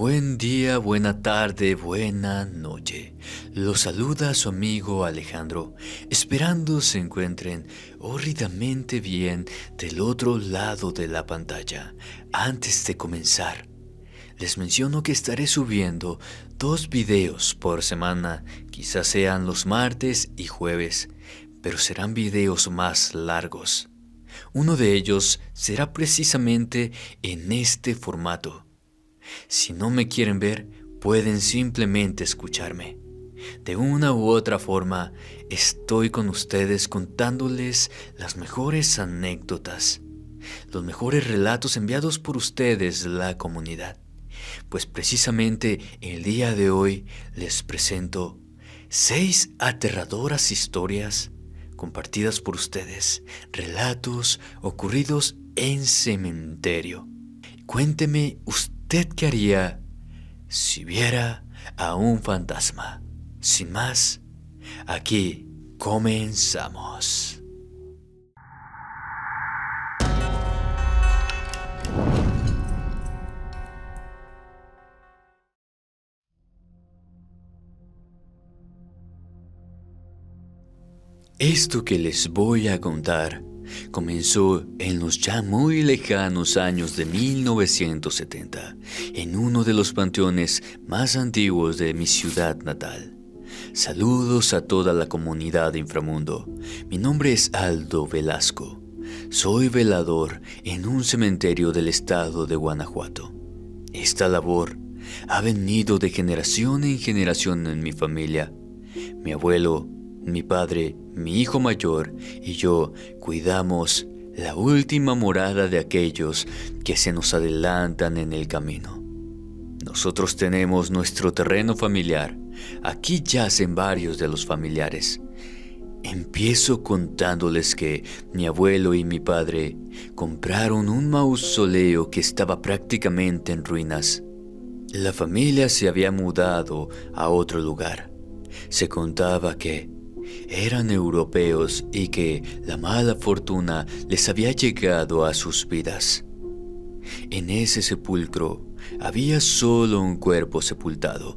Buen día, buena tarde, buena noche. Los saluda su amigo Alejandro, esperando se encuentren horridamente bien del otro lado de la pantalla. Antes de comenzar, les menciono que estaré subiendo 2 videos por semana, quizás sean los martes y jueves, pero serán videos más largos. Uno de ellos será precisamente en este formato. Si no me quieren ver, pueden simplemente escucharme. De una u otra forma, estoy con ustedes contándoles las mejores anécdotas, los mejores relatos enviados por ustedes, la comunidad. Pues precisamente el día de hoy les presento 6 aterradoras historias compartidas por ustedes, relatos ocurridos en cementerio. Cuénteme usted qué haría si viera a un fantasma. Sin más, aquí comenzamos. Esto que les voy a contar comenzó en los ya muy lejanos años de 1970, en uno de los panteones más antiguos de mi ciudad natal. Saludos a toda la comunidad de Inframundo. Mi nombre es Aldo Velasco. Soy velador en un cementerio del estado de Guanajuato. Esta labor ha venido de generación en generación en mi familia. Mi abuelo, mi padre, mi hijo mayor y yo cuidamos la última morada de aquellos que se nos adelantan en el camino. Nosotros tenemos nuestro terreno familiar. Aquí yacen varios de los familiares. Empiezo contándoles que mi abuelo y mi padre compraron un mausoleo que estaba prácticamente en ruinas. La familia se había mudado a otro lugar. Se contaba que eran europeos y que la mala fortuna les había llegado a sus vidas. En ese sepulcro había solo un cuerpo sepultado,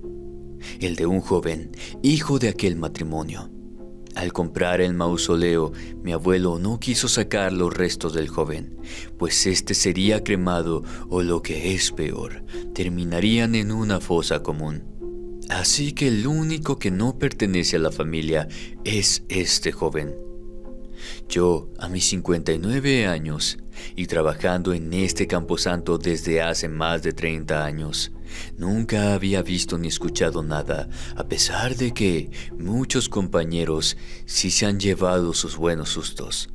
el de un joven, hijo de aquel matrimonio. Al comprar el mausoleo, mi abuelo no quiso sacar los restos del joven, pues este sería cremado o lo que es peor, terminarían en una fosa común. Así que el único que no pertenece a la familia es este joven. Yo, a mis 59 años, y trabajando en este camposanto desde hace más de 30 años, nunca había visto ni escuchado nada, a pesar de que muchos compañeros sí se han llevado sus buenos sustos,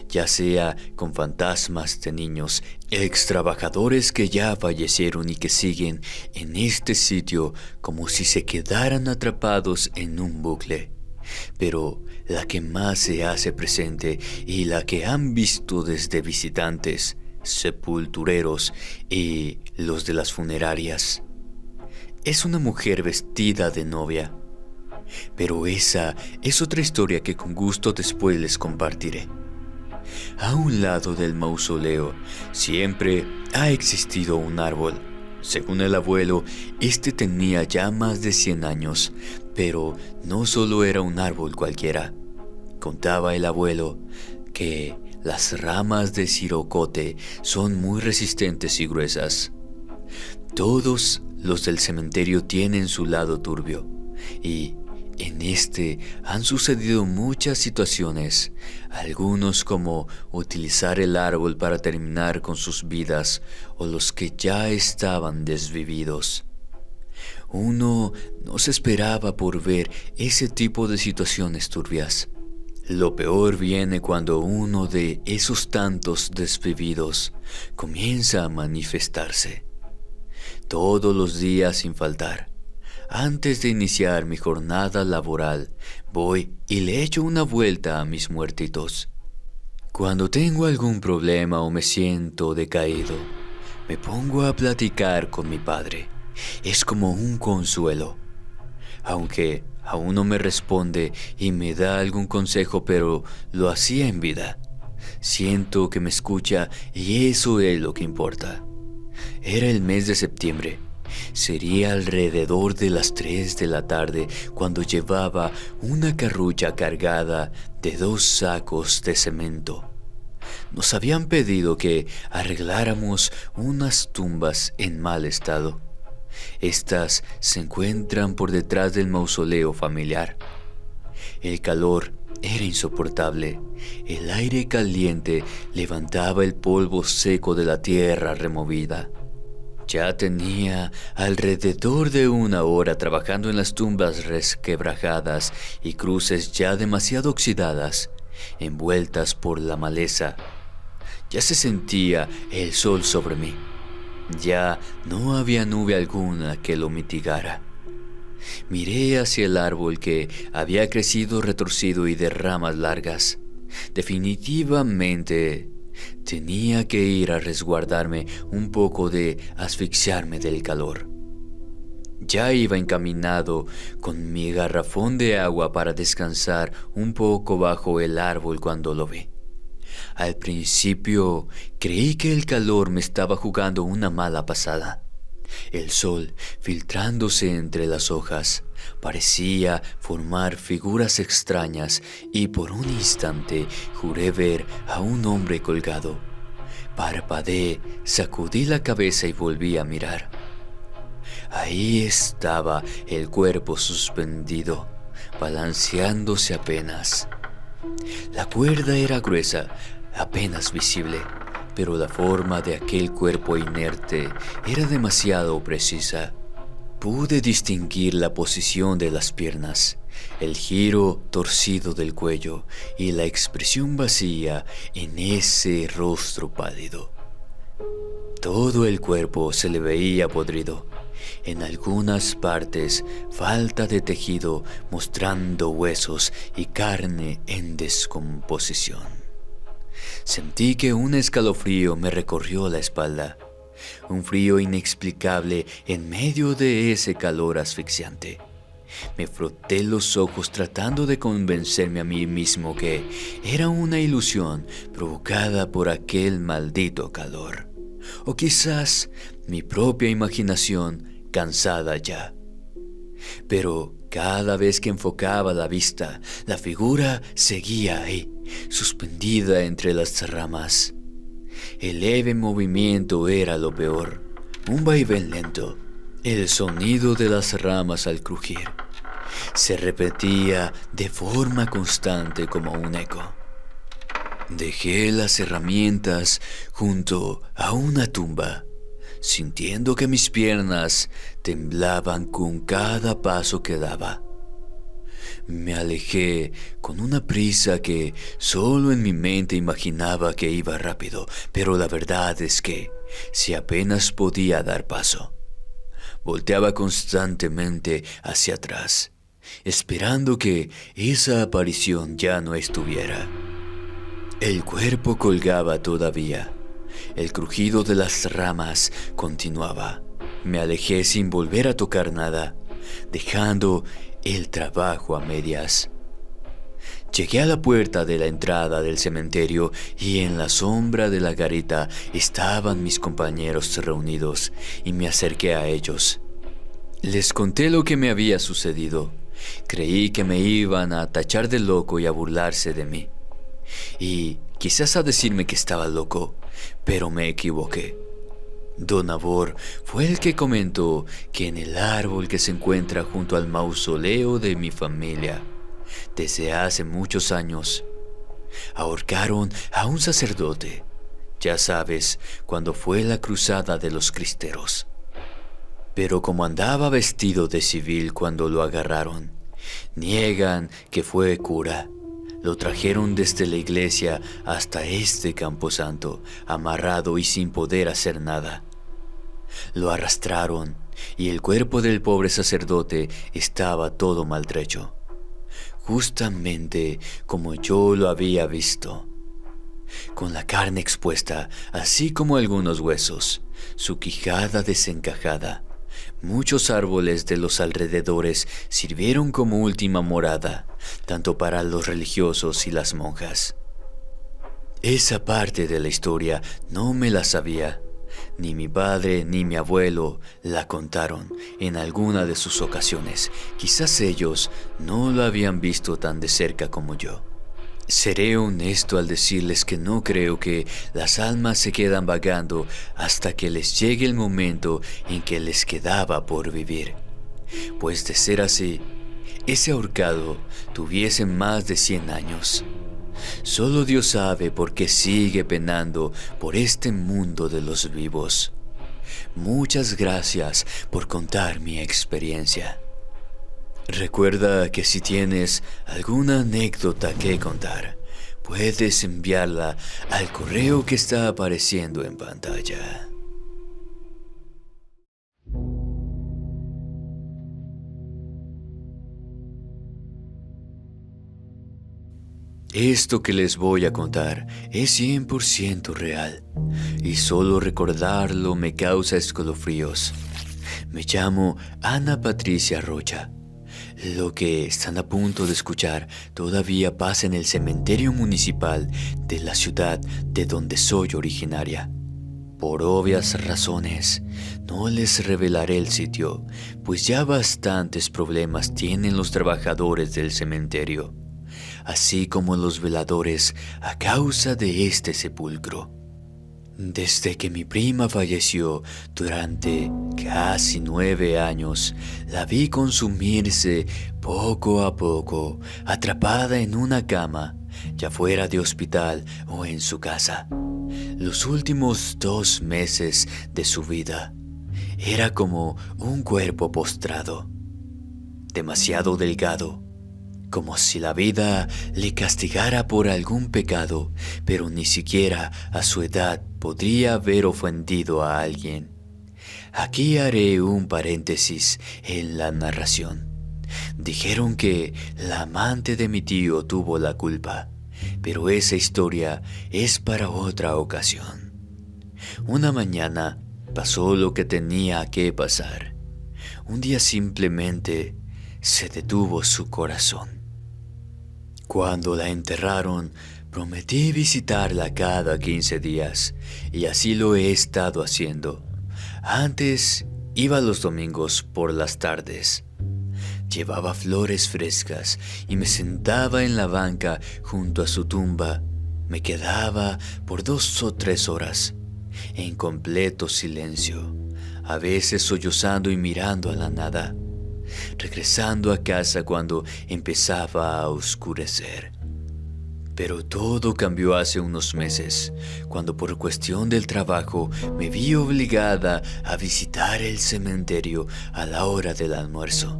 ya sea con fantasmas de niños, ex trabajadores que ya fallecieron y que siguen en este sitio como si se quedaran atrapados en un bucle. Pero la que más se hace presente y la que han visto desde visitantes, sepultureros y los de las funerarias, es una mujer vestida de novia. Pero esa es otra historia que con gusto después les compartiré. A un lado del mausoleo siempre ha existido un árbol. Según el abuelo, este tenía ya más de 100 años, pero no solo era un árbol cualquiera. Contaba el abuelo que las ramas de cirocote son muy resistentes y gruesas. Todos los del cementerio tienen su lado turbio y en este han sucedido muchas situaciones, algunos como utilizar el árbol para terminar con sus vidas o los que ya estaban desvividos. Uno no se esperaba por ver ese tipo de situaciones turbias. Lo peor viene cuando uno de esos tantos desvividos comienza a manifestarse. Todos los días sin faltar. Antes de iniciar mi jornada laboral, voy y le echo una vuelta a mis muertitos. Cuando tengo algún problema o me siento decaído, me pongo a platicar con mi padre. Es como un consuelo. Aunque aún no me responde y me da algún consejo, pero lo hacía en vida. Siento que me escucha y eso es lo que importa. Era el mes de septiembre Sería alrededor de las 3 de la tarde cuando llevaba una carrulla cargada de 2 sacos de cemento. Nos habían pedido que arregláramos unas tumbas en mal estado. Estas se encuentran por detrás del mausoleo familiar. El calor era insoportable. El aire caliente levantaba el polvo seco de la tierra removida. Ya tenía alrededor de 1 hora trabajando en las tumbas resquebrajadas y cruces ya demasiado oxidadas, envueltas por la maleza. Ya se sentía el sol sobre mí. Ya no había nube alguna que lo mitigara. Miré hacia el árbol que había crecido retorcido y de ramas largas. Definitivamente tenía que ir a resguardarme un poco de asfixiarme del calor. Ya iba encaminado con mi garrafón de agua para descansar un poco bajo el árbol cuando lo vi. Al principio creí que el calor me estaba jugando una mala pasada. El sol, filtrándose entre las hojas, parecía formar figuras extrañas y por un instante juré ver a un hombre colgado. Parpadeé, sacudí la cabeza y volví a mirar. Ahí estaba el cuerpo suspendido, balanceándose apenas. La cuerda era gruesa, apenas visible, pero la forma de aquel cuerpo inerte era demasiado precisa. Pude distinguir la posición de las piernas, el giro torcido del cuello y la expresión vacía en ese rostro pálido. Todo el cuerpo se le veía podrido. En algunas partes falta de tejido, mostrando huesos y carne en descomposición. Sentí que un escalofrío me recorrió la espalda, un frío inexplicable en medio de ese calor asfixiante. Me froté los ojos tratando de convencerme a mí mismo que era una ilusión provocada por aquel maldito calor. O quizás mi propia imaginación cansada ya. Pero cada vez que enfocaba la vista, la figura seguía ahí, suspendida entre las ramas. El leve movimiento era lo peor, un vaivén lento. El sonido de las ramas al crujir se repetía de forma constante como un eco. Dejé las herramientas junto a una tumba, sintiendo que mis piernas temblaban con cada paso que daba. Me alejé con una prisa que solo en mi mente imaginaba que iba rápido, pero la verdad es que si apenas podía dar paso. Volteaba constantemente hacia atrás, esperando que esa aparición ya no estuviera. El cuerpo colgaba todavía. El crujido de las ramas continuaba. Me alejé sin volver a tocar nada, dejando el trabajo a medias. Llegué a la puerta de la entrada del cementerio y en la sombra de la garita estaban mis compañeros reunidos y me acerqué a ellos. Les conté lo que me había sucedido. Creí que me iban a tachar de loco y a burlarse de mí. Y quizás a decirme que estaba loco, pero me equivoqué. Don Abor fue el que comentó que en el árbol que se encuentra junto al mausoleo de mi familia, desde hace muchos años, ahorcaron a un sacerdote. Ya sabes, cuando fue la cruzada de los cristeros. Pero como andaba vestido de civil cuando lo agarraron, niegan que fue cura. Lo trajeron desde la iglesia hasta este camposanto, amarrado y sin poder hacer nada. Lo arrastraron y el cuerpo del pobre sacerdote estaba todo maltrecho, justamente como yo lo había visto, con la carne expuesta, así como algunos huesos, su quijada desencajada. Muchos árboles de los alrededores sirvieron como última morada, tanto para los religiosos y las monjas. Esa parte de la historia no me la sabía. Ni mi padre ni mi abuelo la contaron en alguna de sus ocasiones. Quizás ellos no lo habían visto tan de cerca como yo. Seré honesto al decirles que no creo que las almas se quedan vagando hasta que les llegue el momento en que les quedaba por vivir. Pues de ser así, ese ahorcado tuviese más de 100 años. Solo Dios sabe por qué sigue penando por este mundo de los vivos. Muchas gracias por contar mi experiencia. Recuerda que si tienes alguna anécdota que contar, puedes enviarla al correo que está apareciendo en pantalla. Esto que les voy a contar es 100% real y solo recordarlo me causa escalofríos. Me llamo Ana Patricia Rocha. Lo que están a punto de escuchar todavía pasa en el cementerio municipal de la ciudad de donde soy originaria. Por obvias razones, no les revelaré el sitio, pues ya bastantes problemas tienen los trabajadores del cementerio, así como los veladores a causa de este sepulcro. Desde que mi prima falleció durante casi 9 años, la vi consumirse poco a poco, atrapada en una cama, ya fuera de hospital o en su casa. Los últimos 2 meses de su vida era como un cuerpo postrado, demasiado delgado, como si la vida le castigara por algún pecado, pero ni siquiera a su edad podría haber ofendido a alguien. Aquí haré un paréntesis en la narración. Dijeron que la amante de mi tío tuvo la culpa, pero esa historia es para otra ocasión. Una mañana pasó lo que tenía que pasar. Un día simplemente se detuvo su corazón. Cuando la enterraron, prometí visitarla cada 15 días, y así lo he estado haciendo. Antes iba los domingos por las tardes. Llevaba flores frescas y me sentaba en la banca junto a su tumba. Me quedaba por 2 o 3 horas, en completo silencio, a veces sollozando y mirando a la nada, regresando a casa cuando empezaba a oscurecer. Pero todo cambió hace unos meses, cuando por cuestión del trabajo me vi obligada a visitar el cementerio a la hora del almuerzo.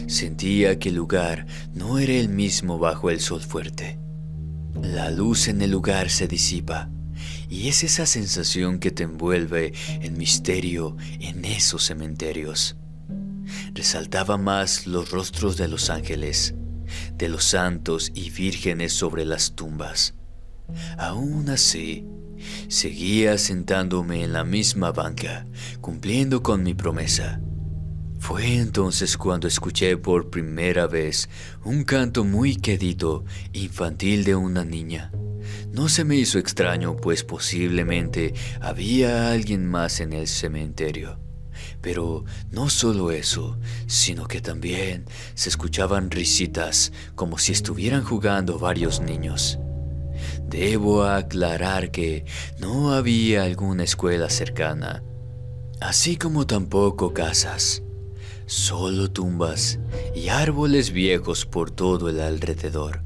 Sentía que el lugar no era el mismo bajo el sol fuerte. La luz en el lugar se disipa, y es esa sensación que te envuelve en misterio en esos cementerios. Resaltaba más los rostros de los ángeles, de los santos y vírgenes sobre las tumbas. Aún así, seguía sentándome en la misma banca, cumpliendo con mi promesa. Fue entonces cuando escuché por primera vez un canto muy quedito, infantil de una niña. No se me hizo extraño, pues posiblemente había alguien más en el cementerio. Pero no solo eso, sino que también se escuchaban risitas, como si estuvieran jugando varios niños. Debo aclarar que no había alguna escuela cercana, así como tampoco casas, solo tumbas y árboles viejos por todo el alrededor.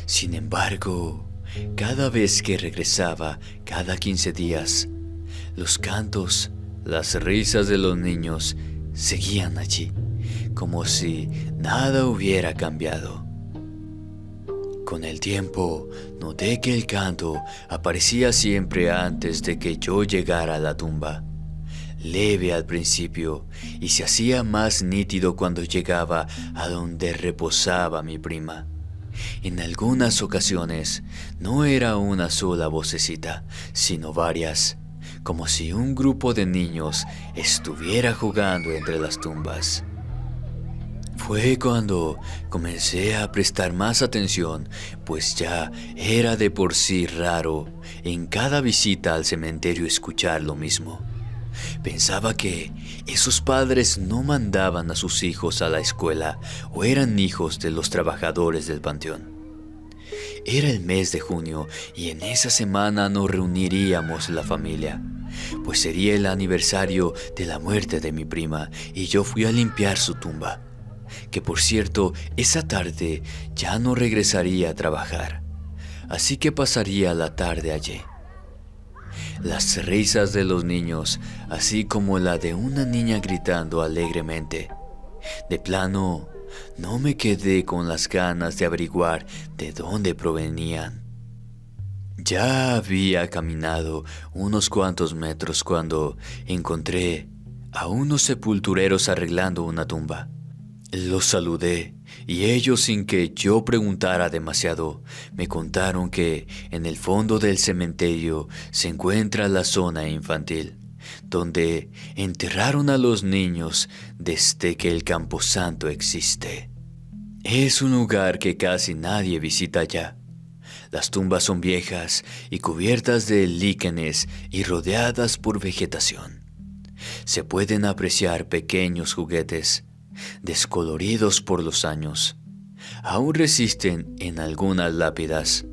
Sin embargo, cada vez que regresaba, cada 15 días, los cantos, las risas de los niños seguían allí, como si nada hubiera cambiado. Con el tiempo, noté que el canto aparecía siempre antes de que yo llegara a la tumba, leve al principio, y se hacía más nítido cuando llegaba a donde reposaba mi prima. En algunas ocasiones, no era una sola vocecita, sino varias, como si un grupo de niños estuviera jugando entre las tumbas. Fue cuando comencé a prestar más atención, pues ya era de por sí raro en cada visita al cementerio escuchar lo mismo. Pensaba que esos padres no mandaban a sus hijos a la escuela o eran hijos de los trabajadores del panteón. Era el mes de junio y en esa semana nos reuniríamos la familia, pues sería el aniversario de la muerte de mi prima y yo fui a limpiar su tumba, que por cierto esa tarde ya no regresaría a trabajar, así que pasaría la tarde allí. Las risas de los niños, así como la de una niña gritando alegremente. De plano, no me quedé con las ganas de averiguar de dónde provenían. Ya había caminado unos cuantos metros cuando encontré a unos sepultureros arreglando una tumba. Los saludé y ellos, sin que yo preguntara demasiado, me contaron que en el fondo del cementerio se encuentra la zona infantil, donde enterraron a los niños desde que el Camposanto existe. Es un lugar que casi nadie visita ya. Las tumbas son viejas y cubiertas de líquenes y rodeadas por vegetación. Se pueden apreciar pequeños juguetes, descoloridos por los años. Aún resisten en algunas lápidas.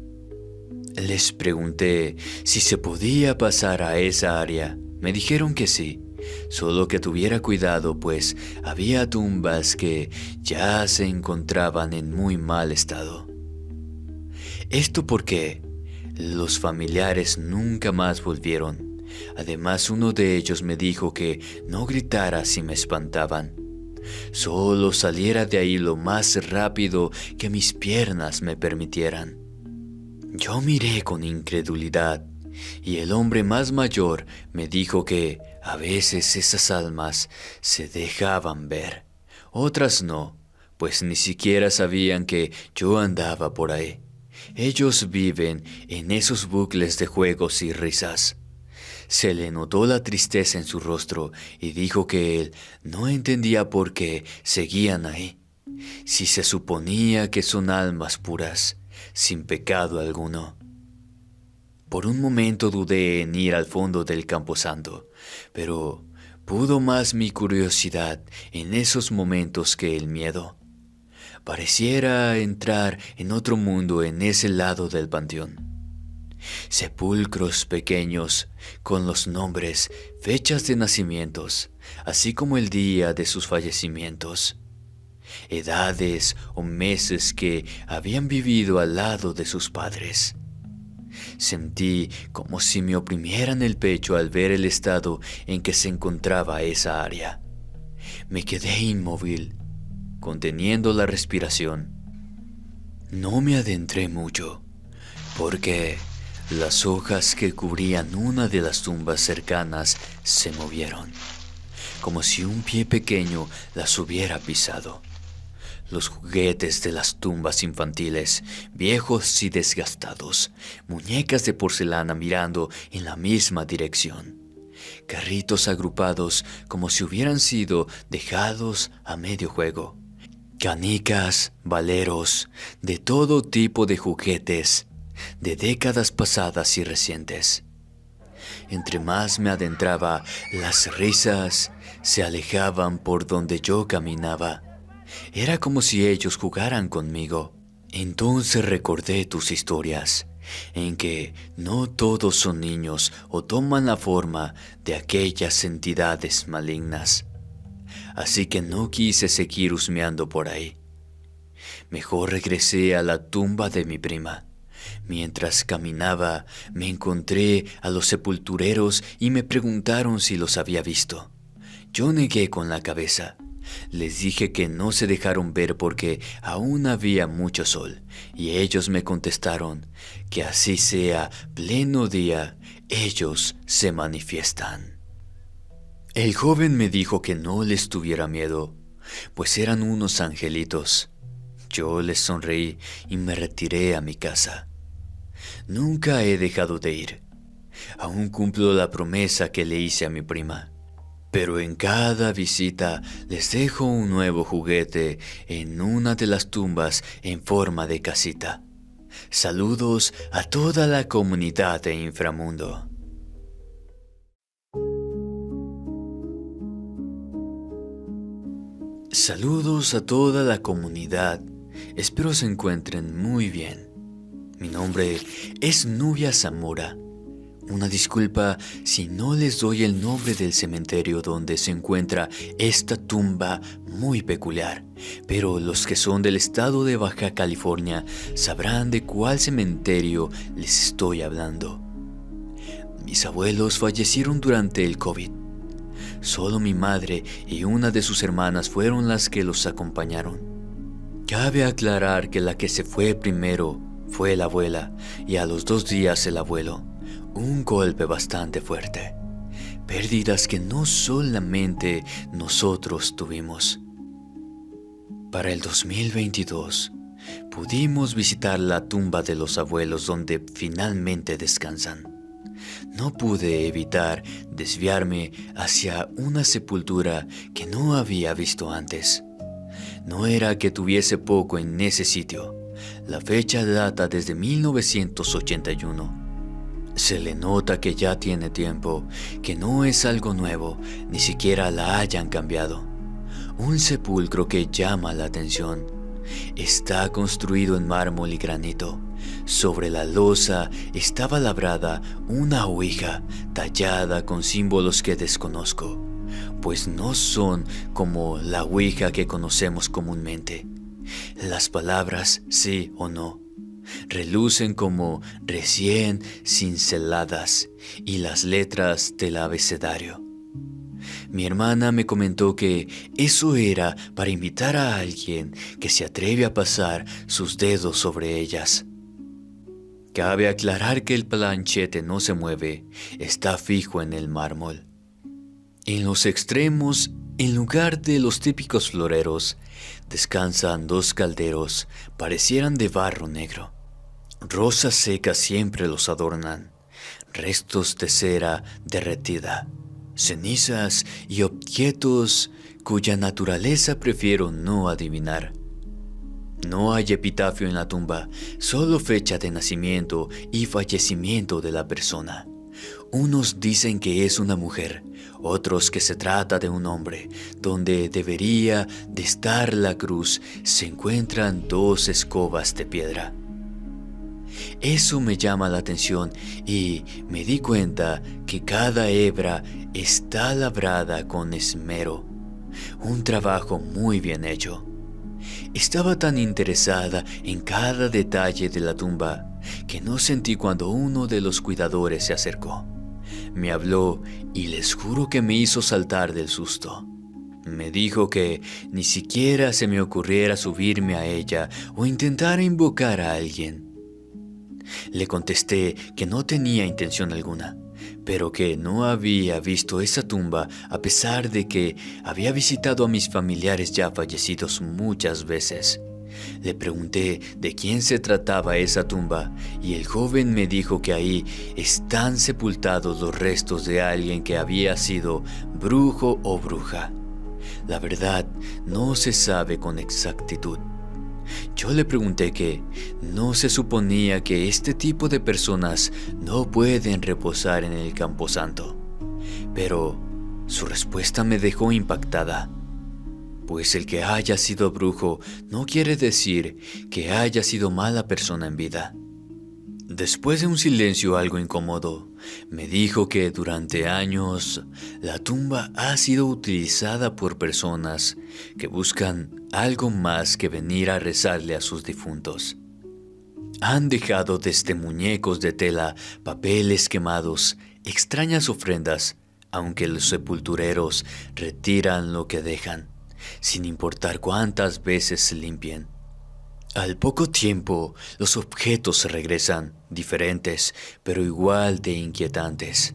Les pregunté si se podía pasar a esa área. Me dijeron que sí, solo que tuviera cuidado, pues había tumbas que ya se encontraban en muy mal estado. Esto porque los familiares nunca más volvieron. Además, uno de ellos me dijo que no gritara si me espantaban. Solo saliera de ahí lo más rápido que mis piernas me permitieran. Yo miré con incredulidad y el hombre más mayor me dijo que a veces esas almas se dejaban ver, otras no, pues ni siquiera sabían que yo andaba por ahí. Ellos viven en esos bucles de juegos y risas. Se le notó la tristeza en su rostro y dijo que él no entendía por qué seguían ahí, si se suponía que son almas puras, sin pecado alguno. Por un momento dudé en ir al fondo del Camposanto, pero pudo más mi curiosidad en esos momentos que el miedo. Pareciera entrar en otro mundo en ese lado del panteón. Sepulcros pequeños con los nombres, fechas de nacimientos, así como el día de sus fallecimientos, edades o meses que habían vivido al lado de sus padres. Sentí como si me oprimieran el pecho al ver el estado en que se encontraba esa área. Me quedé inmóvil, conteniendo la respiración. No me adentré mucho, porque las hojas que cubrían una de las tumbas cercanas se movieron, como si un pie pequeño las hubiera pisado. Los juguetes de las tumbas infantiles, viejos y desgastados, muñecas de porcelana mirando en la misma dirección, carritos agrupados como si hubieran sido dejados a medio juego, canicas, valeros, de todo tipo de juguetes, de décadas pasadas y recientes. Entre más me adentraba, las risas se alejaban por donde yo caminaba. Era como si ellos jugaran conmigo. Entonces recordé tus historias, en que no todos son niños o toman la forma de aquellas entidades malignas. Así que no quise seguir husmeando por ahí. Mejor regresé a la tumba de mi prima. Mientras caminaba, me encontré a los sepultureros y me preguntaron si los había visto. Yo negué con la cabeza. Les dije que no se dejaron ver porque aún había mucho sol, y ellos me contestaron que así sea pleno día, ellos se manifiestan. El joven me dijo que no les tuviera miedo, pues eran unos angelitos. Yo les sonreí y me retiré a mi casa. Nunca he dejado de ir. Aún cumplo la promesa que le hice a mi prima. Pero en cada visita les dejo un nuevo juguete en una de las tumbas en forma de casita. Saludos a toda la comunidad de Inframundo. Saludos a toda la comunidad. Espero se encuentren muy bien. Mi nombre es Nubia Zamora. Una disculpa si no les doy el nombre del cementerio donde se encuentra esta tumba muy peculiar, pero los que son del estado de Baja California sabrán de cuál cementerio les estoy hablando. Mis abuelos fallecieron durante el COVID. Solo mi madre y una de sus hermanas fueron las que los acompañaron. Cabe aclarar que la que se fue primero fue la abuela y a los 2 días el abuelo. Un golpe bastante fuerte. Pérdidas que no solamente nosotros tuvimos. Para el 2022 pudimos visitar la tumba de los abuelos donde finalmente descansan. No pude evitar desviarme hacia una sepultura que no había visto antes. No era que tuviese poco en ese sitio. La fecha data desde 1981. Se le nota que ya tiene tiempo, que no es algo nuevo, ni siquiera la hayan cambiado. Un sepulcro que llama la atención. Está construido en mármol y granito. Sobre la losa estaba labrada una ouija tallada con símbolos que desconozco, pues no son como la ouija que conocemos comúnmente. Las palabras sí o no relucen como recién cinceladas y las letras del abecedario. Mi hermana me comentó que eso era para invitar a alguien que se atreve a pasar sus dedos sobre ellas. Cabe aclarar que el planchete no se mueve, está fijo en el mármol. En los extremos, en lugar de los típicos floreros, descansan 2 calderos, parecieran de barro negro. Rosas secas siempre los adornan, restos de cera derretida, cenizas y objetos cuya naturaleza prefiero no adivinar. No hay epitafio en la tumba, solo fecha de nacimiento y fallecimiento de la persona. Unos dicen que es una mujer, otros que se trata de un hombre. Donde debería de estar la cruz se encuentran 2 escobas de piedra. Eso me llama la atención y me di cuenta que cada hebra está labrada con esmero. Un trabajo muy bien hecho. Estaba tan interesada en cada detalle de la tumba que no sentí cuando uno de los cuidadores se acercó. Me habló y les juro que me hizo saltar del susto. Me dijo que ni siquiera se me ocurriera subirme a ella o intentar invocar a alguien. Le contesté que no tenía intención alguna, pero que no había visto esa tumba a pesar de que había visitado a mis familiares ya fallecidos muchas veces. Le pregunté de quién se trataba esa tumba y el joven me dijo que ahí están sepultados los restos de alguien que había sido brujo o bruja. La verdad, no se sabe con exactitud. Yo le pregunté que no se suponía que este tipo de personas no pueden reposar en el camposanto, pero su respuesta me dejó impactada, pues el que haya sido brujo no quiere decir que haya sido mala persona en vida. Después de un silencio algo incómodo, me dijo que durante años la tumba ha sido utilizada por personas que buscan algo más que venir a rezarle a sus difuntos. Han dejado desde muñecos de tela, papeles quemados, extrañas ofrendas, aunque los sepultureros retiran lo que dejan, sin importar cuántas veces se limpien. Al poco tiempo, los objetos se regresan, diferentes, pero igual de inquietantes,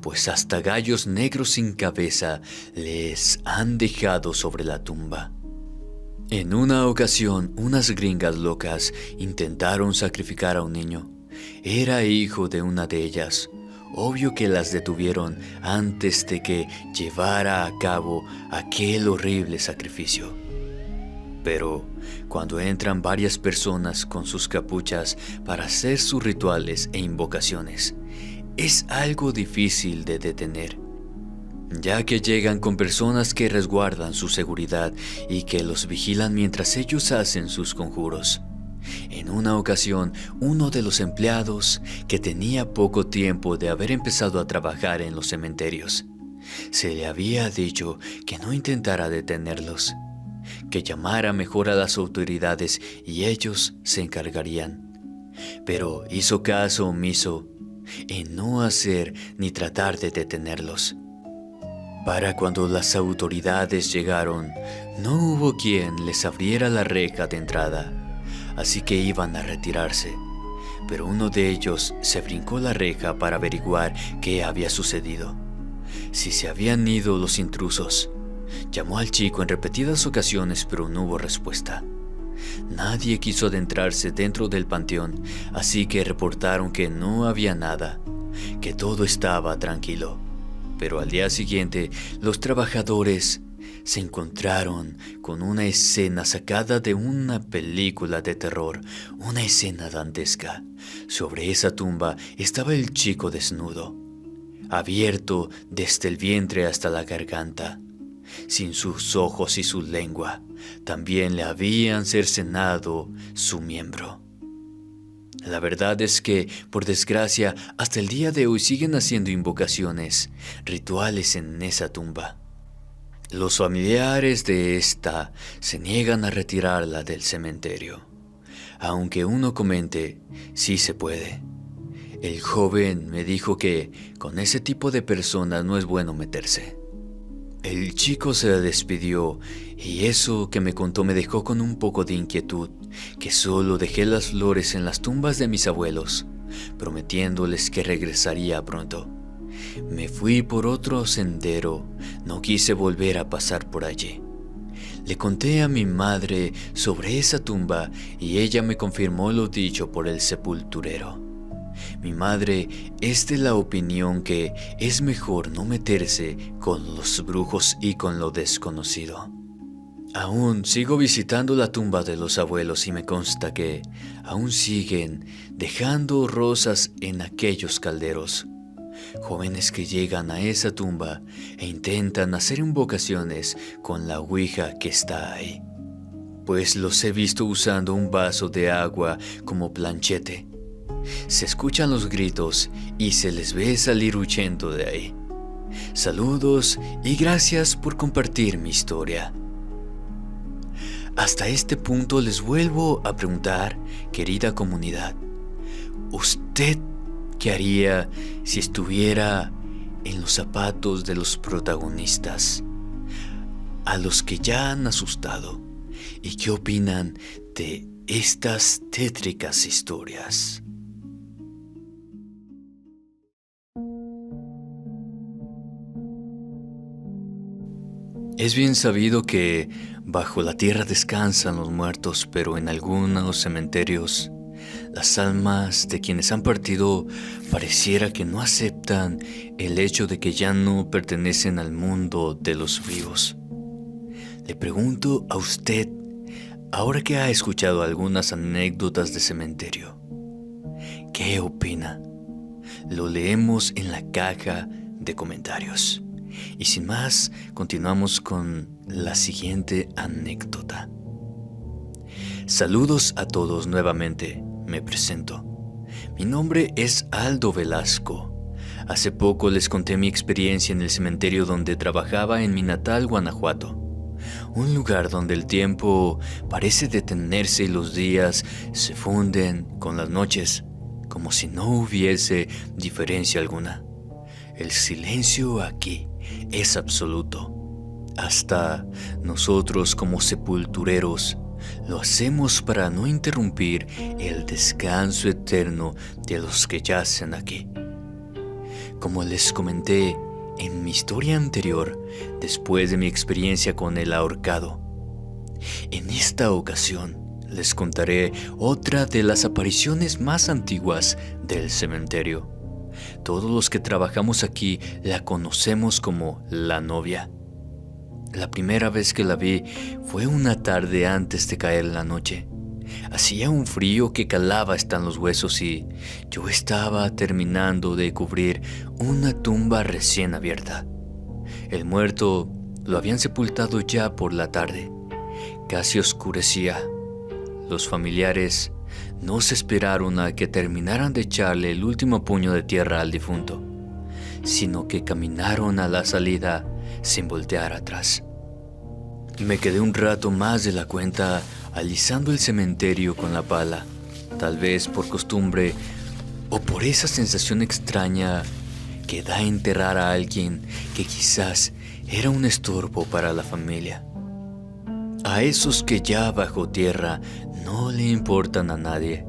pues hasta gallos negros sin cabeza les han dejado sobre la tumba. En una ocasión, unas gringas locas intentaron sacrificar a un niño. Era hijo de una de ellas. Obvio que las detuvieron antes de que llevara a cabo aquel horrible sacrificio. Pero cuando entran varias personas con sus capuchas para hacer sus rituales e invocaciones, es algo difícil de detener, ya que llegan con personas que resguardan su seguridad y que los vigilan mientras ellos hacen sus conjuros. En una ocasión, uno de los empleados, que tenía poco tiempo de haber empezado a trabajar en los cementerios, se le había dicho que no intentara detenerlos, que llamara mejor a las autoridades y ellos se encargarían. Pero hizo caso omiso en no hacer ni tratar de detenerlos. Para cuando las autoridades llegaron, no hubo quien les abriera la reja de entrada, así que iban a retirarse. Pero uno de ellos se brincó la reja para averiguar qué había sucedido, si se habían ido los intrusos. Llamó al chico en repetidas ocasiones, pero no hubo respuesta. Nadie quiso adentrarse dentro del panteón, así que reportaron que no había nada, que todo estaba tranquilo. Pero al día siguiente, los trabajadores se encontraron con una escena sacada de una película de terror, una escena dantesca. Sobre esa tumba estaba el chico desnudo, abierto desde el vientre hasta la garganta, sin sus ojos y su lengua. También le habían cercenado su miembro. La verdad es que, por desgracia, hasta el día de hoy siguen haciendo invocaciones, rituales en esa tumba. Los familiares de esta se niegan a retirarla del cementerio, aunque uno comente, sí se puede. El joven me dijo que con ese tipo de personas no es bueno meterse. El chico se despidió y eso que me contó me dejó con un poco de inquietud, que solo dejé las flores en las tumbas de mis abuelos, prometiéndoles que regresaría pronto. Me fui por otro sendero, no quise volver a pasar por allí. Le conté a mi madre sobre esa tumba y ella me confirmó lo dicho por el sepulturero. Mi madre es de la opinión que es mejor no meterse con los brujos y con lo desconocido. Aún sigo visitando la tumba de los abuelos y me consta que aún siguen dejando rosas en aquellos calderos. Jóvenes que llegan a esa tumba e intentan hacer invocaciones con la ouija que está ahí, pues los he visto usando un vaso de agua como planchete. Se escuchan los gritos y se les ve salir huyendo de ahí. Saludos y gracias por compartir mi historia. Hasta este punto les vuelvo a preguntar, querida comunidad, ¿usted qué haría si estuviera en los zapatos de los protagonistas, a los que ya han asustado? ¿Y qué opinan de estas tétricas historias? Es bien sabido que bajo la tierra descansan los muertos, pero en algunos cementerios las almas de quienes han partido pareciera que no aceptan el hecho de que ya no pertenecen al mundo de los vivos. Le pregunto a usted, ahora que ha escuchado algunas anécdotas de cementerio, ¿qué opina? Lo leemos en la caja de comentarios. Y sin más, continuamos con la siguiente anécdota. Saludos a todos nuevamente, me presento. Mi nombre es Aldo Velasco. Hace poco les conté mi experiencia en el cementerio donde trabajaba en mi natal Guanajuato. Un lugar donde el tiempo parece detenerse y los días se funden con las noches, como si no hubiese diferencia alguna. El silencio aquí es absoluto. Hasta nosotros como sepultureros lo hacemos para no interrumpir el descanso eterno de los que yacen aquí. Como les comenté en mi historia anterior, después de mi experiencia con el ahorcado, en esta ocasión les contaré otra de las apariciones más antiguas del cementerio. Todos los que trabajamos aquí la conocemos como la novia. La primera vez que la vi fue una tarde antes de caer la noche. Hacía un frío que calaba hasta en los huesos y yo estaba terminando de cubrir una tumba recién abierta. El muerto lo habían sepultado ya por la tarde. Casi oscurecía. Los familiares no se esperaron a que terminaran de echarle el último puño de tierra al difunto, sino que caminaron a la salida sin voltear atrás. Me quedé un rato más de la cuenta alisando el cementerio con la pala, tal vez por costumbre o por esa sensación extraña que da enterrar a alguien que quizás era un estorbo para la familia. A esos que ya bajo tierra no le importan a nadie.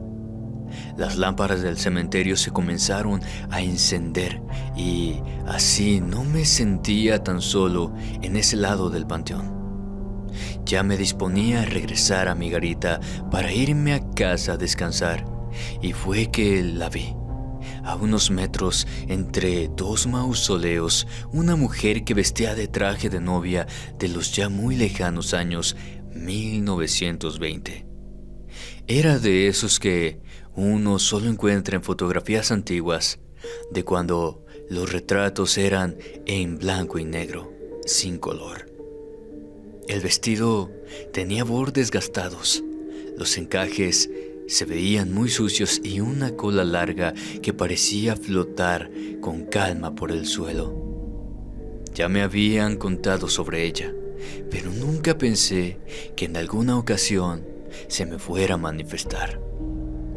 Las lámparas del cementerio se comenzaron a encender y así no me sentía tan solo en ese lado del panteón. Ya me disponía a regresar a mi garita para irme a casa a descansar y fue que la vi. A unos metros, entre dos mausoleos, una mujer que vestía de traje de novia de los ya muy lejanos años 1920. Era de esos que uno solo encuentra en fotografías antiguas, de cuando los retratos eran en blanco y negro, sin color. El vestido tenía bordes gastados, los encajes se veían muy sucios y una cola larga que parecía flotar con calma por el suelo. Ya me habían contado sobre ella, pero nunca pensé que en alguna ocasión se me fuera a manifestar.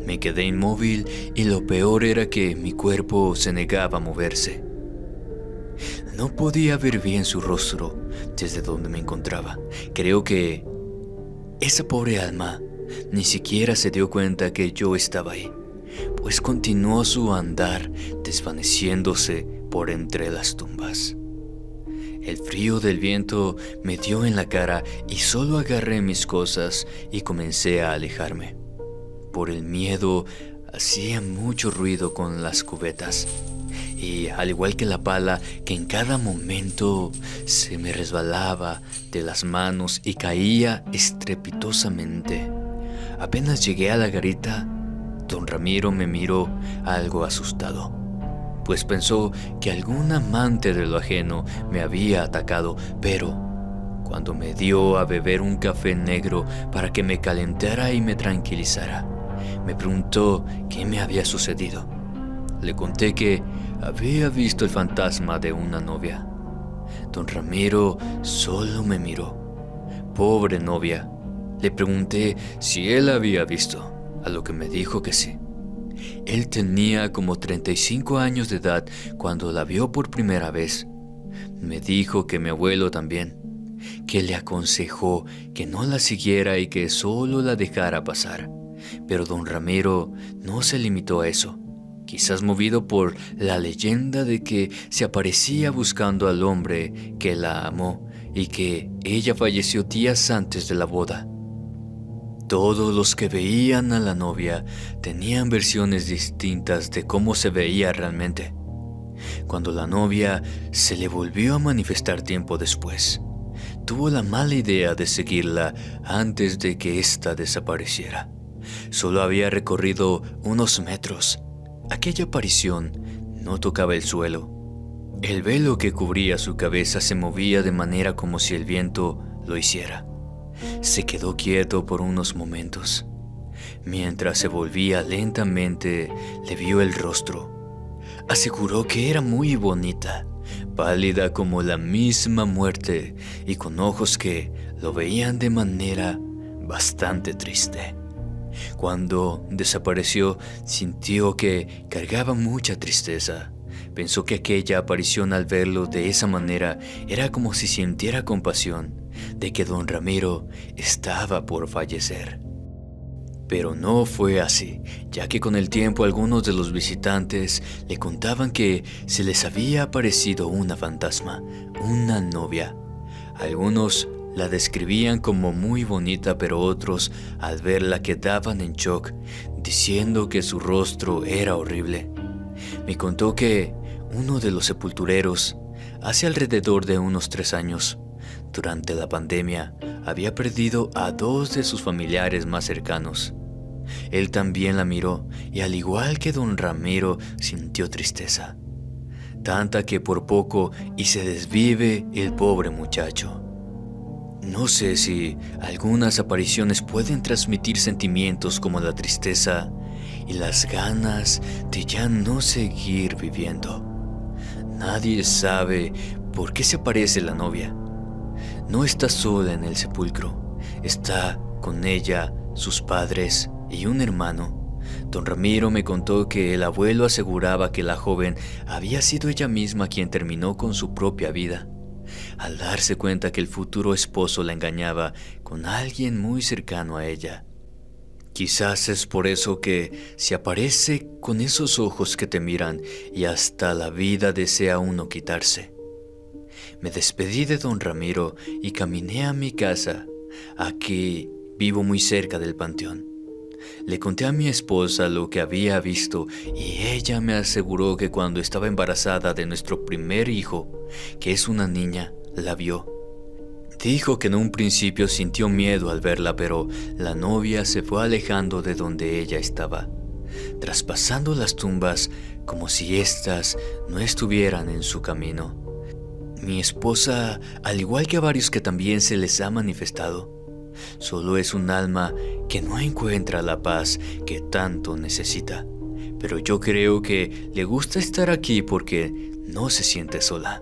Me quedé inmóvil y lo peor era que mi cuerpo se negaba a moverse. No podía ver bien su rostro desde donde me encontraba. Creo que esa pobre alma ni siquiera se dio cuenta que yo estaba ahí, pues continuó su andar desvaneciéndose por entre las tumbas. El frío del viento me dio en la cara y solo agarré mis cosas y comencé a alejarme. Por el miedo hacía mucho ruido con las cubetas y al igual que la pala que en cada momento se me resbalaba de las manos y caía estrepitosamente. Apenas llegué a la garita, don Ramiro me miró algo asustado, pues pensó que algún amante de lo ajeno me había atacado, pero cuando me dio a beber un café negro para que me calentara y me tranquilizara, me preguntó qué me había sucedido. Le conté que había visto el fantasma de una novia. Don Ramiro solo me miró. Pobre novia. Le pregunté si él la había visto, a lo que me dijo que sí. Él tenía como 35 años de edad cuando la vio por primera vez. Me dijo que mi abuelo también, que le aconsejó que no la siguiera y que solo la dejara pasar. Pero don Ramiro no se limitó a eso, quizás movido por la leyenda de que se aparecía buscando al hombre que la amó y que ella falleció días antes de la boda. Todos los que veían a la novia tenían versiones distintas de cómo se veía realmente. Cuando la novia se le volvió a manifestar tiempo después, tuvo la mala idea de seguirla antes de que ésta desapareciera. Solo había recorrido unos metros. Aquella aparición no tocaba el suelo. El velo que cubría su cabeza se movía de manera como si el viento lo hiciera. Se quedó quieto por unos momentos. Mientras se volvía lentamente, le vio el rostro. Aseguró que era muy bonita, pálida como la misma muerte y con ojos que lo veían de manera bastante triste. Cuando desapareció, sintió que cargaba mucha tristeza. Pensó que aquella aparición al verlo de esa manera era como si sintiera compasión de que don Ramiro estaba por fallecer. Pero no fue así, ya que con el tiempo algunos de los visitantes le contaban que se les había aparecido una fantasma, una novia. Algunos la describían como muy bonita, pero otros al verla quedaban en shock, diciendo que su rostro era horrible. Me contó que uno de los sepultureros, hace alrededor de unos 3 años, durante la pandemia, había perdido a 2 de sus familiares más cercanos. Él también la miró y al igual que don Ramiro sintió tristeza, tanta que por poco y se desvive el pobre muchacho. No sé si algunas apariciones pueden transmitir sentimientos como la tristeza y las ganas de ya no seguir viviendo. Nadie sabe por qué se aparece la novia. No está sola en el sepulcro, está con ella, sus padres y un hermano. Don Ramiro me contó que el abuelo aseguraba que la joven había sido ella misma quien terminó con su propia vida, al darse cuenta que el futuro esposo la engañaba con alguien muy cercano a ella. Quizás es por eso que se aparece con esos ojos que te miran y hasta la vida desea uno quitarse. Me despedí de don Ramiro y caminé a mi casa. Aquí vivo muy cerca del panteón. Le conté a mi esposa lo que había visto y ella me aseguró que cuando estaba embarazada de nuestro primer hijo, que es una niña, la vio. Dijo que en un principio sintió miedo al verla, pero la novia se fue alejando de donde ella estaba, traspasando las tumbas como si éstas no estuvieran en su camino. Mi esposa, al igual que a varios que también se les ha manifestado, solo es un alma que no encuentra la paz que tanto necesita. Pero yo creo que le gusta estar aquí porque no se siente sola.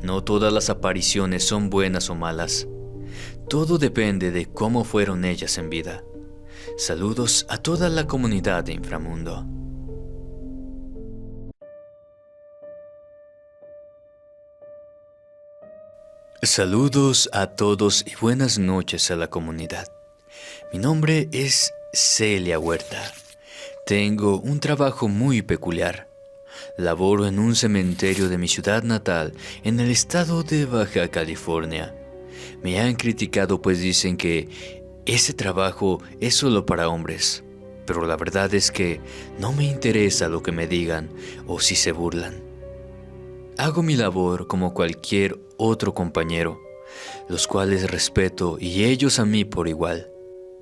No todas las apariciones son buenas o malas. Todo depende de cómo fueron ellas en vida. Saludos a toda la comunidad de Inframundo. Saludos a todos y buenas noches a la comunidad. Mi nombre es Celia Huerta. Tengo un trabajo muy peculiar. Laboro en un cementerio de mi ciudad natal, en el estado de Baja California. Me han criticado pues dicen que ese trabajo es solo para hombres. Pero la verdad es que no me interesa lo que me digan o si se burlan. Hago mi labor como cualquier otro compañero, los cuales respeto y ellos a mí por igual.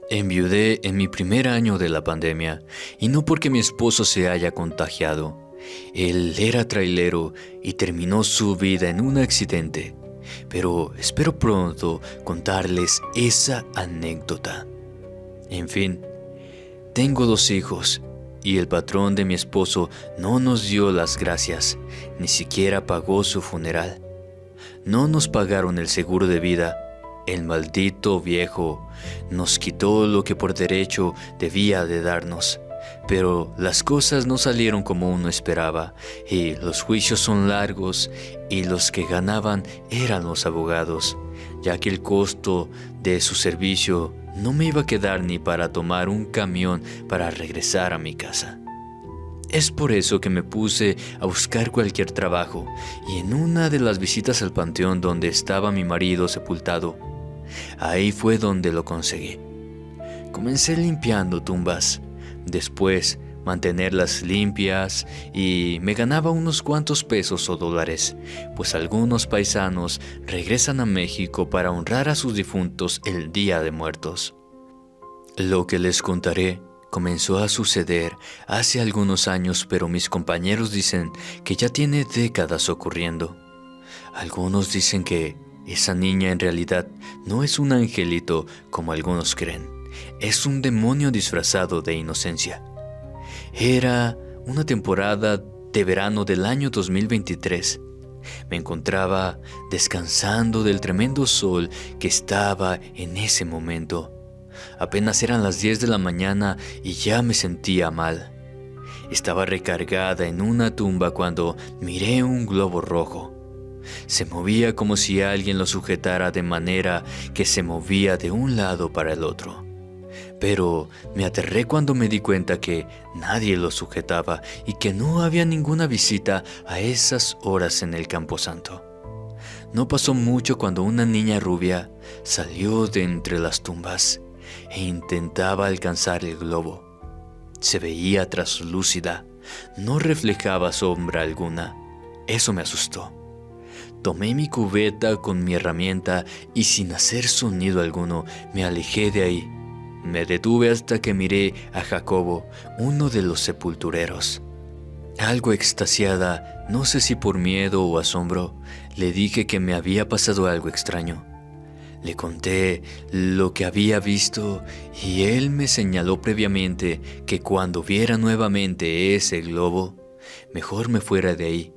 Enviudé en mi primer año de la pandemia y no porque mi esposo se haya contagiado. Él era trailero y terminó su vida en un accidente, pero espero pronto contarles esa anécdota. En fin, tengo 2 hijos y el patrón de mi esposo no nos dio las gracias, ni siquiera pagó su funeral. No nos pagaron el seguro de vida. El maldito viejo nos quitó lo que por derecho debía de darnos. Pero las cosas no salieron como uno esperaba y los juicios son largos y los que ganaban eran los abogados, ya que el costo de su servicio no me iba a quedar ni para tomar un camión para regresar a mi casa. Es por eso que me puse a buscar cualquier trabajo y en una de las visitas al panteón donde estaba mi marido sepultado, ahí fue donde lo conseguí. Comencé limpiando tumbas, después mantenerlas limpias y me ganaba unos cuantos pesos o dólares, pues algunos paisanos regresan a México para honrar a sus difuntos el Día de Muertos. Lo que les contaré comenzó a suceder hace algunos años, pero mis compañeros dicen que ya tiene décadas ocurriendo. Algunos dicen que esa niña en realidad no es un angelito como algunos creen, es un demonio disfrazado de inocencia. Era una temporada de verano del año 2023. Me encontraba descansando del tremendo sol que estaba en ese momento. Apenas eran las 10 de la mañana y ya me sentía mal. Estaba recargada en una tumba cuando miré un globo rojo. Se movía como si alguien lo sujetara de manera que se movía de un lado para el otro. Pero me aterré cuando me di cuenta que nadie lo sujetaba y que no había ninguna visita a esas horas en el camposanto. No pasó mucho cuando una niña rubia salió de entre las tumbas e intentaba alcanzar el globo. Se veía traslúcida, No reflejaba sombra alguna. Eso me asustó. Tomé mi cubeta con mi herramienta y sin hacer sonido alguno me alejé de ahí. Me detuve hasta que miré a Jacobo, uno de los sepultureros. Algo extasiada, no sé si por miedo o asombro, le dije que me había pasado algo extraño. Le conté lo que había visto y él me señaló previamente que cuando viera nuevamente ese globo, mejor me fuera de ahí.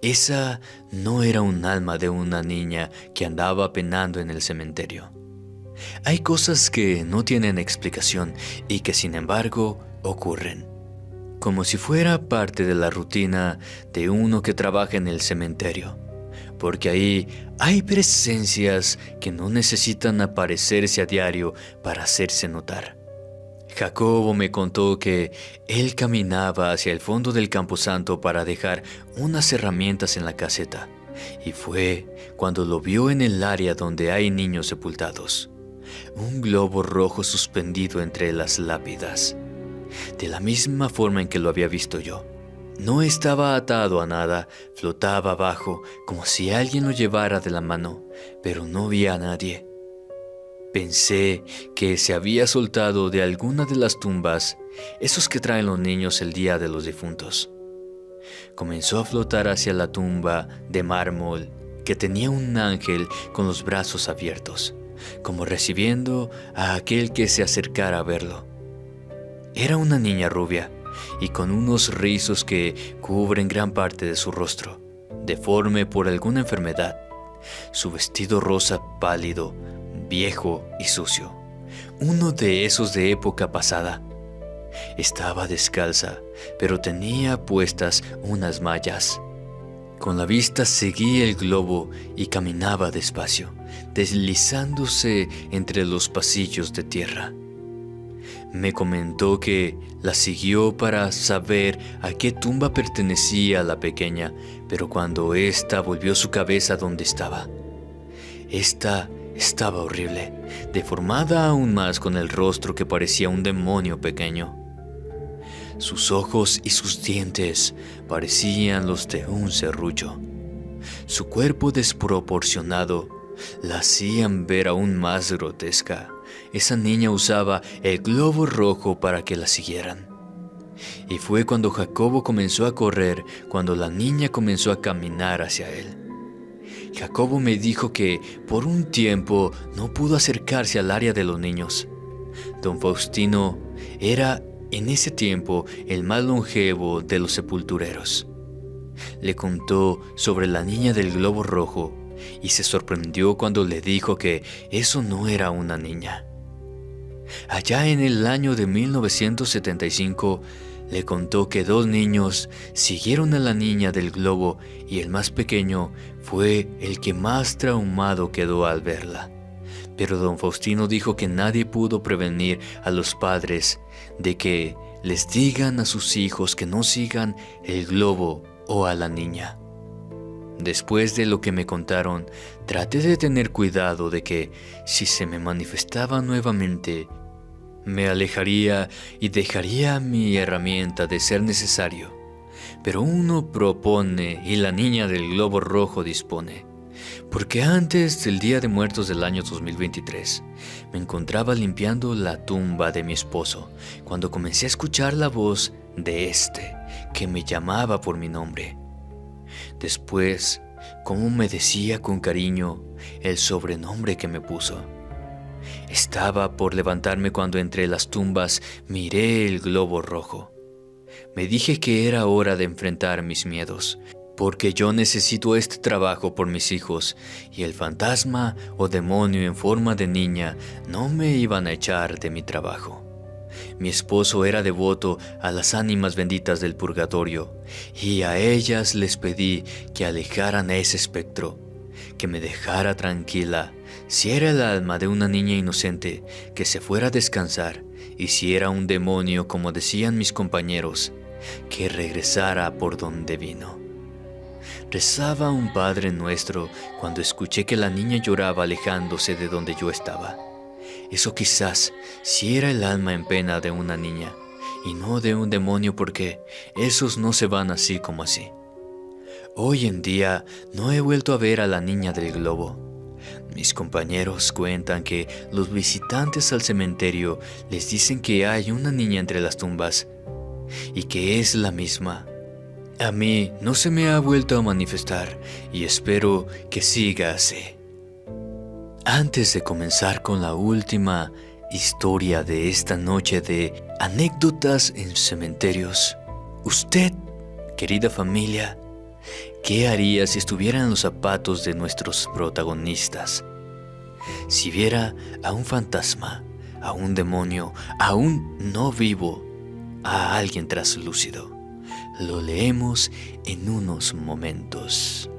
Esa no era un alma de una niña que andaba penando en el cementerio. Hay cosas que no tienen explicación y que sin embargo ocurren, como si fuera parte de la rutina de uno que trabaja en el cementerio, porque ahí hay presencias que no necesitan aparecerse a diario para hacerse notar. Jacobo me contó que él caminaba hacia el fondo del camposanto para dejar unas herramientas en la caseta, y fue cuando lo vio en el área donde hay niños sepultados. Un globo rojo suspendido entre las lápidas, de la misma forma en que lo había visto yo. No estaba atado a nada, flotaba abajo como si alguien lo llevara de la mano, pero no vi a nadie. Pensé que se había soltado de alguna de las tumbas, esos que traen los niños el día de los difuntos. Comenzó a flotar hacia la tumba de mármol que tenía un ángel con los brazos abiertos, como recibiendo a aquel que se acercara a verlo. Era una niña rubia y con unos rizos que cubren gran parte de su rostro, deforme por alguna enfermedad. Su vestido rosa pálido, viejo y sucio, uno de esos de época pasada. Estaba descalza, pero tenía puestas unas mallas. Con la vista seguí el globo y caminaba despacio, deslizándose entre los pasillos de tierra. Me comentó que la siguió para saber a qué tumba pertenecía la pequeña, pero cuando ésta volvió su cabeza donde estaba, esta estaba horrible, deformada aún más con el rostro que parecía un demonio pequeño. Sus ojos y sus dientes parecían los de un serrucho. Su cuerpo desproporcionado la hacían ver aún más grotesca. Esa niña usaba el globo rojo para que la siguieran. Y fue cuando Jacobo comenzó a correr, cuando la niña comenzó a caminar hacia él. Jacobo me dijo que por un tiempo no pudo acercarse al área de los niños. Don Faustino era en ese tiempo el más longevo de los sepultureros. Le contó sobre la niña del globo rojo y se sorprendió cuando le dijo que eso no era una niña. Allá en el año de 1975, le contó que 2 niños siguieron a la niña del globo y el más pequeño fue el que más traumado quedó al verla. Pero don Faustino dijo que nadie pudo prevenir a los padres de que les digan a sus hijos que no sigan el globo o a la niña. Después de lo que me contaron, traté de tener cuidado de que, si se me manifestaba nuevamente, me alejaría y dejaría mi herramienta de ser necesario. Pero uno propone y la niña del globo rojo dispone. Porque antes del Día de Muertos del año 2023, me encontraba limpiando la tumba de mi esposo, cuando comencé a escuchar la voz de que me llamaba por mi nombre. Después, como me decía con cariño el sobrenombre que me puso. Estaba por levantarme cuando entre las tumbas miré el globo rojo. Me dije que era hora de enfrentar mis miedos, porque yo necesito este trabajo por mis hijos, y el fantasma o demonio en forma de niña no me iban a echar de mi trabajo. Mi esposo era devoto a las ánimas benditas del purgatorio, y a ellas les pedí que alejaran a ese espectro, que me dejara tranquila. Si era el alma de una niña inocente, que se fuera a descansar, y si era un demonio, como decían mis compañeros, que regresara por donde vino. Rezaba un Padre Nuestro cuando escuché que la niña lloraba alejándose de donde yo estaba. Eso quizás si era el alma en pena de una niña, y no de un demonio, porque esos no se van así como así. Hoy en día no he vuelto a ver a la niña del globo. Mis compañeros cuentan que los visitantes al cementerio les dicen que hay una niña entre las tumbas y que es la misma. A mí no se me ha vuelto a manifestar y espero que siga así. Antes de comenzar con la última historia de esta noche de anécdotas en cementerios, usted, querida familia, ¿qué haría si estuviera en los zapatos de nuestros protagonistas? Si viera a un fantasma, a un demonio, a un no vivo, a alguien traslúcido. Lo leemos en unos momentos.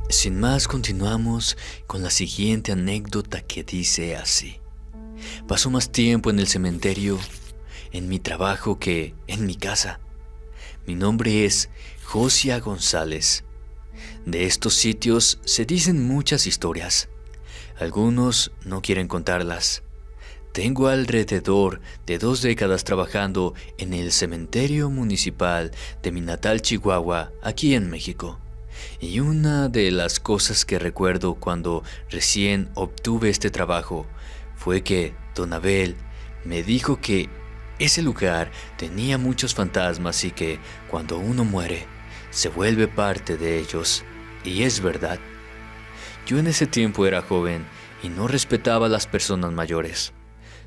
Sin más, continuamos con la siguiente anécdota que dice así. Paso más tiempo en el cementerio, en mi trabajo, que en mi casa. Mi nombre es Josia González. De estos sitios se dicen muchas historias. Algunos no quieren contarlas. Tengo alrededor de 2 décadas trabajando en el cementerio municipal de mi natal Chihuahua, aquí en México. Y una de las cosas que recuerdo cuando recién obtuve este trabajo fue que Don Abel me dijo que ese lugar tenía muchos fantasmas y que cuando uno muere se vuelve parte de ellos. Y es verdad. Yo en ese tiempo era joven y no respetaba a las personas mayores,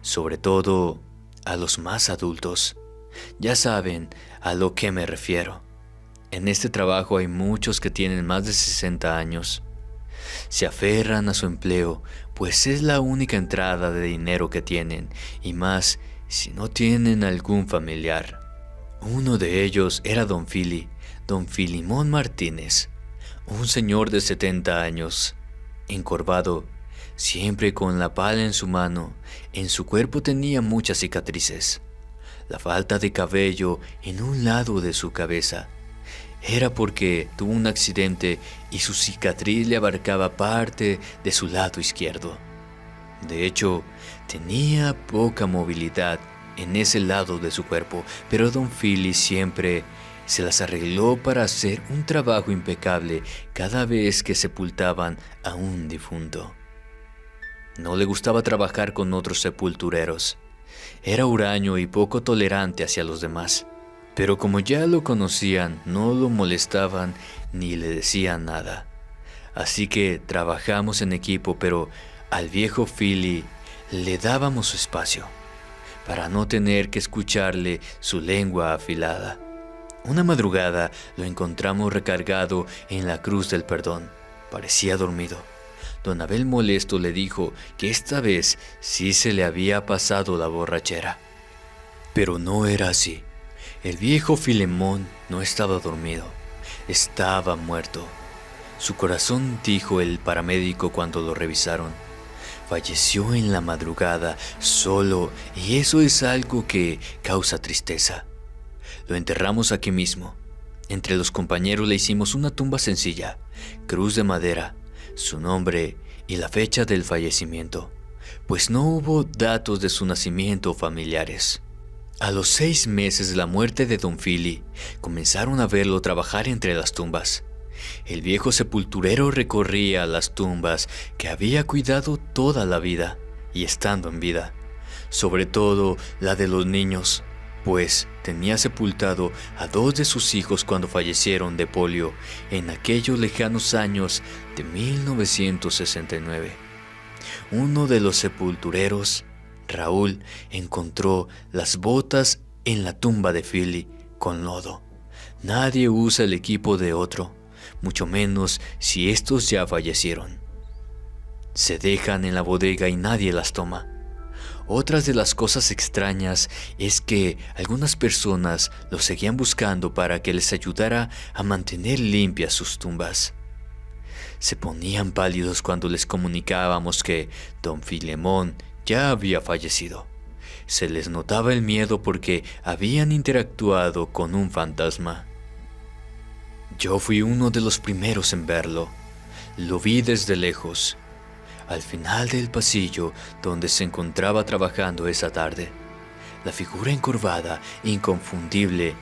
sobre todo a los más adultos. Ya saben a lo que me refiero. En este trabajo hay muchos que tienen más de 60 años. Se aferran a su empleo, pues es la única entrada de dinero que tienen, y más si no tienen algún familiar. Uno de ellos era Don Filimón Martínez, un señor de 70 años, encorvado, siempre con la pala en su mano. En su cuerpo tenía muchas cicatrices. La falta de cabello en un lado de su cabeza era porque tuvo un accidente y su cicatriz le abarcaba parte de su lado izquierdo. De hecho, tenía poca movilidad en ese lado de su cuerpo, pero Don Fili siempre se las arregló para hacer un trabajo impecable cada vez que sepultaban a un difunto. No le gustaba trabajar con otros sepultureros. Era huraño y poco tolerante hacia los demás. Pero como ya lo conocían, no lo molestaban ni le decían nada. Así que trabajamos en equipo, pero al viejo Philly le dábamos su espacio, para no tener que escucharle su lengua afilada. Una madrugada lo encontramos recargado en la cruz del perdón. Parecía dormido. Don Abel molesto le dijo que esta vez sí se le había pasado la borrachera. Pero no era así. El viejo Filemón no estaba dormido, estaba muerto. Su corazón, dijo el paramédico cuando lo revisaron, falleció en la madrugada solo, y eso es algo que causa tristeza. Lo enterramos aquí mismo. Entre los compañeros le hicimos una tumba sencilla, cruz de madera, su nombre y la fecha del fallecimiento, pues no hubo datos de su nacimiento o familiares. A los 6 meses de la muerte de Don Fili, comenzaron a verlo trabajar entre las tumbas. El viejo sepulturero recorría las tumbas que había cuidado toda la vida y estando en vida, sobre todo la de los niños, pues tenía sepultado a 2 de sus hijos cuando fallecieron de polio en aquellos lejanos años de 1969. Uno de los sepultureros, Raúl, encontró las botas en la tumba de Philly con lodo. Nadie usa el equipo de otro, mucho menos si estos ya fallecieron. Se dejan en la bodega y nadie las toma. Otras de las cosas extrañas es que algunas personas los seguían buscando para que les ayudara a mantener limpias sus tumbas. Se ponían pálidos cuando les comunicábamos que Don Filemón ya había fallecido. Se les notaba el miedo porque habían interactuado con un fantasma. Yo fui uno de los primeros en verlo. Lo vi desde lejos. Al final del pasillo donde se encontraba trabajando esa tarde, la figura encorvada, inconfundible,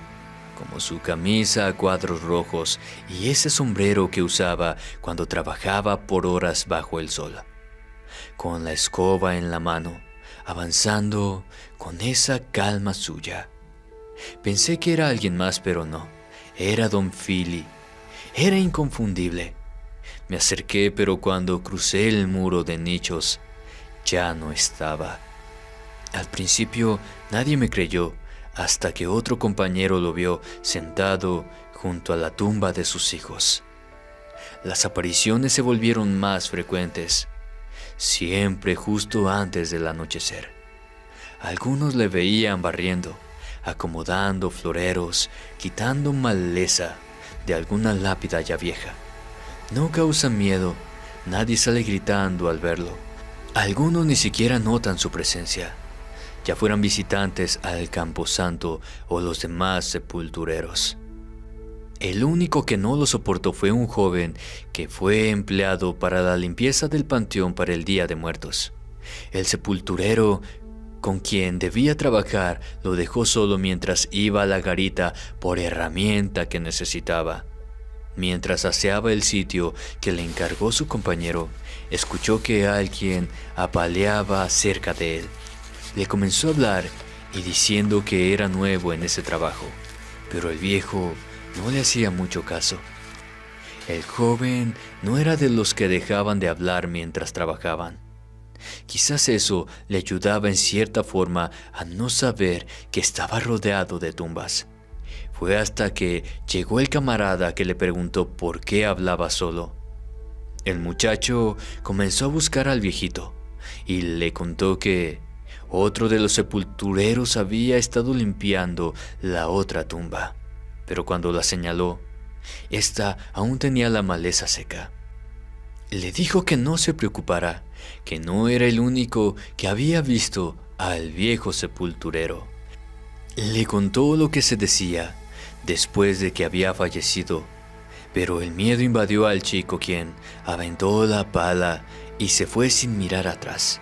como su camisa a cuadros rojos y ese sombrero que usaba cuando trabajaba por horas bajo el sol, con la escoba en la mano, avanzando con esa calma suya. Pensé que era alguien más, pero no, era Don Philly, era inconfundible. Me acerqué, pero cuando crucé el muro de nichos, ya no estaba. Al principio nadie me creyó, hasta que otro compañero lo vio sentado junto a la tumba de sus hijos. Las apariciones se volvieron más frecuentes, siempre justo antes del anochecer. Algunos le veían barriendo, acomodando floreros, quitando maleza de alguna lápida ya vieja. No causa miedo, nadie sale gritando al verlo. Algunos ni siquiera notan su presencia, ya fueran visitantes al camposanto o los demás sepultureros. El único que no lo soportó fue un joven que fue empleado para la limpieza del panteón para el Día de Muertos. El sepulturero con quien debía trabajar lo dejó solo mientras iba a la garita por herramienta que necesitaba. Mientras aseaba el sitio que le encargó su compañero, escuchó que alguien apaleaba cerca de él. Le comenzó a hablar y diciendo que era nuevo en ese trabajo, pero el viejo no le hacía mucho caso. El joven no era de los que dejaban de hablar mientras trabajaban. Quizás eso le ayudaba en cierta forma a no saber que estaba rodeado de tumbas. Fue hasta que llegó el camarada que le preguntó por qué hablaba solo. El muchacho comenzó a buscar al viejito y le contó que otro de los sepultureros había estado limpiando la otra tumba, pero cuando la señaló, esta aún tenía la maleza seca. Le dijo que no se preocupara, que no era el único que había visto al viejo sepulturero. Le contó lo que se decía después de que había fallecido, pero el miedo invadió al chico, quien aventó la pala y se fue sin mirar atrás.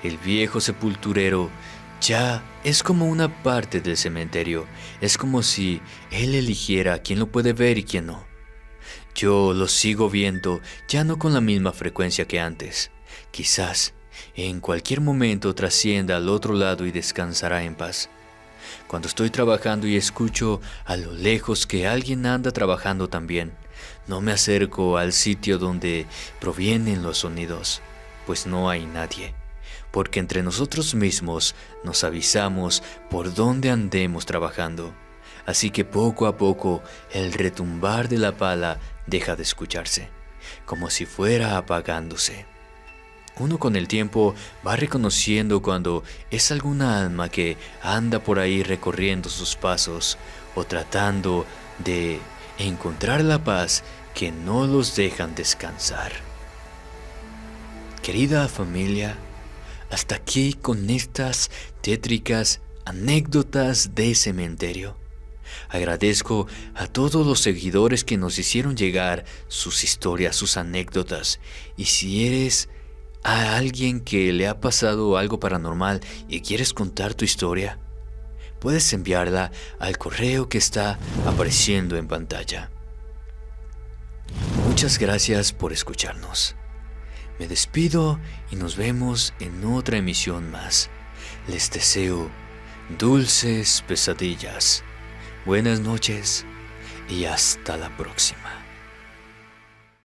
El viejo sepulturero ya es como una parte del cementerio, es como si él eligiera quién lo puede ver y quién no. Yo lo sigo viendo, ya no con la misma frecuencia que antes. Quizás en cualquier momento trascienda al otro lado y descansará en paz. Cuando estoy trabajando y escucho a lo lejos que alguien anda trabajando también, no me acerco al sitio donde provienen los sonidos, pues no hay nadie, porque entre nosotros mismos nos avisamos por dónde andemos trabajando. Así que poco a poco el retumbar de la pala deja de escucharse, como si fuera apagándose. Uno con el tiempo va reconociendo cuando es alguna alma que anda por ahí recorriendo sus pasos o tratando de encontrar la paz que no los dejan descansar. Querida familia, hasta aquí con estas tétricas anécdotas de cementerio. Agradezco a todos los seguidores que nos hicieron llegar sus historias, sus anécdotas. Y si eres a alguien que le ha pasado algo paranormal y quieres contar tu historia, puedes enviarla al correo que está apareciendo en pantalla. Muchas gracias por escucharnos. Me despido y nos vemos en otra emisión más. Les deseo dulces pesadillas. Buenas noches y hasta la próxima.